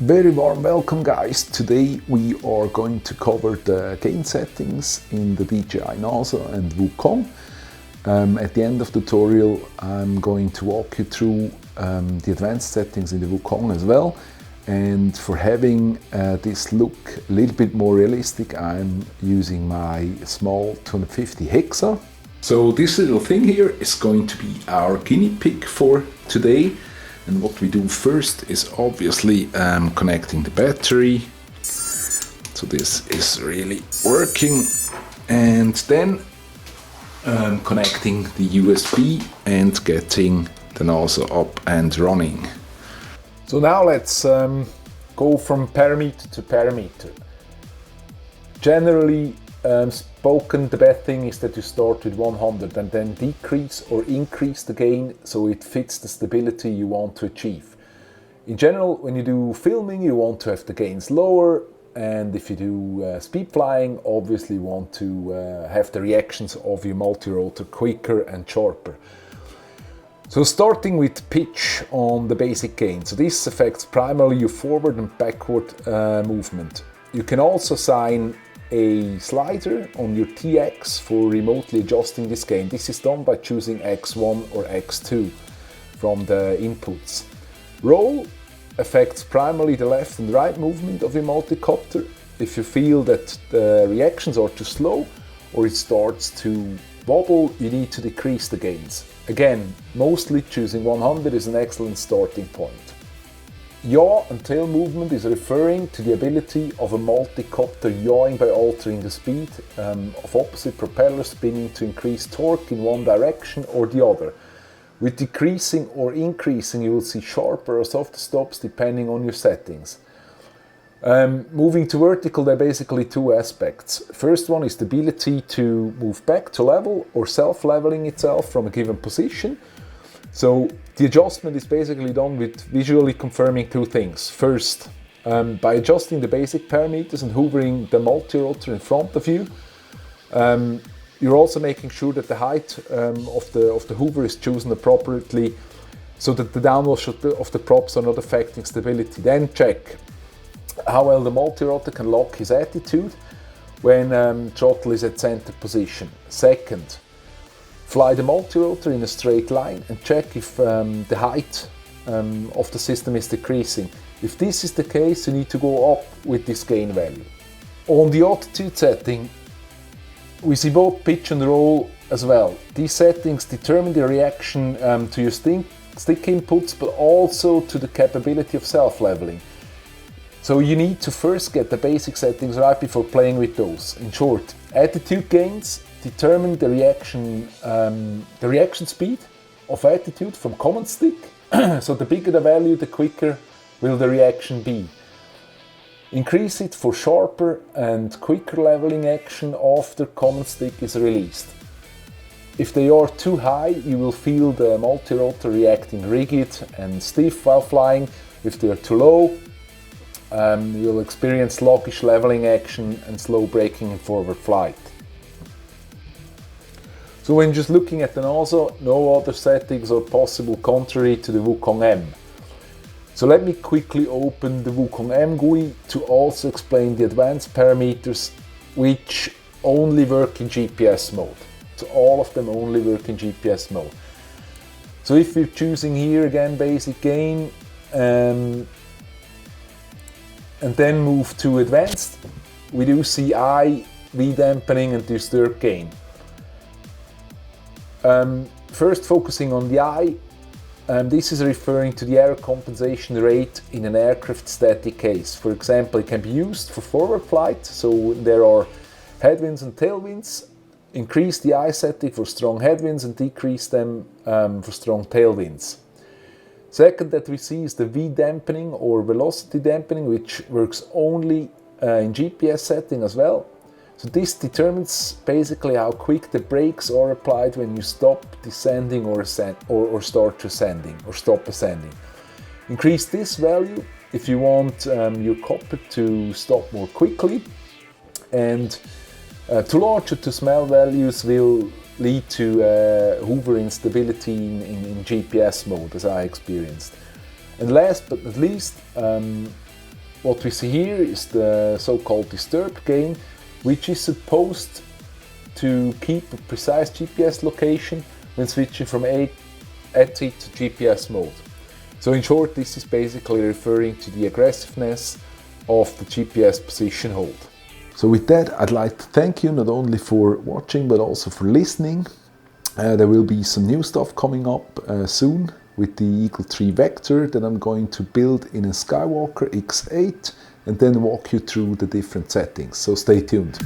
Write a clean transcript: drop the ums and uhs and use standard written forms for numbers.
Very warm welcome guys. Today we are going to cover the gain settings in the DJI Naza and Wookong. At the end of the tutorial I'm going to walk you through the advanced settings in the Wookong as well. And for having this look a little bit more realistic, I'm using my small 250 Hexa. So this little thing here is going to be our guinea pig for today. And what we do first is obviously connecting the battery. So this is really working. And then connecting the USB and getting the Naza up and running. So now let's go from parameter to parameter. Generally spoken, the best thing is that you start with 100 and then decrease or increase the gain so it fits the stability you want to achieve. In general, when you do filming, you want to have the gains lower, and if you do speed flying, obviously you want to have the reactions of your multi-rotor quicker and sharper. So starting with pitch on the basic gain. So this affects primarily your forward and backward movement. You can also assign a slider on your TX for remotely adjusting this gain. This is done by choosing X1 or X2 from the inputs. Roll affects primarily the left and right movement of your multicopter. If you feel that the reactions are too slow or it starts to wobble, you need to decrease the gains. Again, mostly choosing 100 is an excellent starting point. Yaw and tail movement is referring to the ability of a multicopter yawing by altering the speed of opposite propeller spinning to increase torque in one direction or the other. With decreasing or increasing, you will see sharper or softer stops depending on your settings. Moving to vertical, there are basically two aspects. First one is the ability to move back to level or self-leveling itself from a given position. So the adjustment is basically done with visually confirming two things. First, by adjusting the basic parameters and hovering the multi-rotor in front of you, you're also making sure that the height of the hover is chosen appropriately so that the downward shift of the props are not affecting stability. Then check how well the multi-rotor can lock his attitude when throttle is at center position. Second, fly the multi-rotor in a straight line and check if the height of the system is decreasing. If this is the case, you need to go up with this gain value. On the altitude setting, we see both pitch and roll as well. These settings determine the reaction to your stick inputs, but also to the capability of self-leveling. So you need to first get the basic settings right before playing with those. In short, attitude gains determine the reaction speed of attitude from command stick. So the bigger the value, the quicker will the reaction be. Increase it for sharper and quicker leveling action after command stick is released. If they are too high, you will feel the multi-rotor reacting rigid and stiff while flying. If they are too low, you'll experience sluggish leveling action and slow braking in forward flight. So when just looking at the Naza, no other settings are possible contrary to the Wookong-M. So let me quickly open the Wookong-M GUI to also explain the advanced parameters which only work in GPS mode. So all of them only work in GPS mode. So if you're choosing here again basic gain and then move to advanced, we do see I, V.Dampening and disturb gain. First focusing on the I, this is referring to the error compensation rate in an aircraft static case. For example, it can be used for forward flight, so there are headwinds and tailwinds. Increase the I setting for strong headwinds and decrease them for strong tailwinds. Second that we see is the V-Dampening or velocity dampening, which works only in GPS setting as well. So this determines basically how quick the brakes are applied when you stop descending or start ascending or stop ascending. Increase this value if you want your cockpit to stop more quickly, and too large or too small values will lead to hover instability in GPS mode, as I experienced. And last but not least, what we see here is the so-called disturb gain, which is supposed to keep a precise GPS location when switching from AT to GPS mode. So in short, this is basically referring to the aggressiveness of the GPS position hold. So with that, I'd like to thank you not only for watching but also for listening. There will be some new stuff coming up soon with the Eagle 3 Vector that I'm going to build in a Skywalker X8 and then walk you through the different settings. So stay tuned.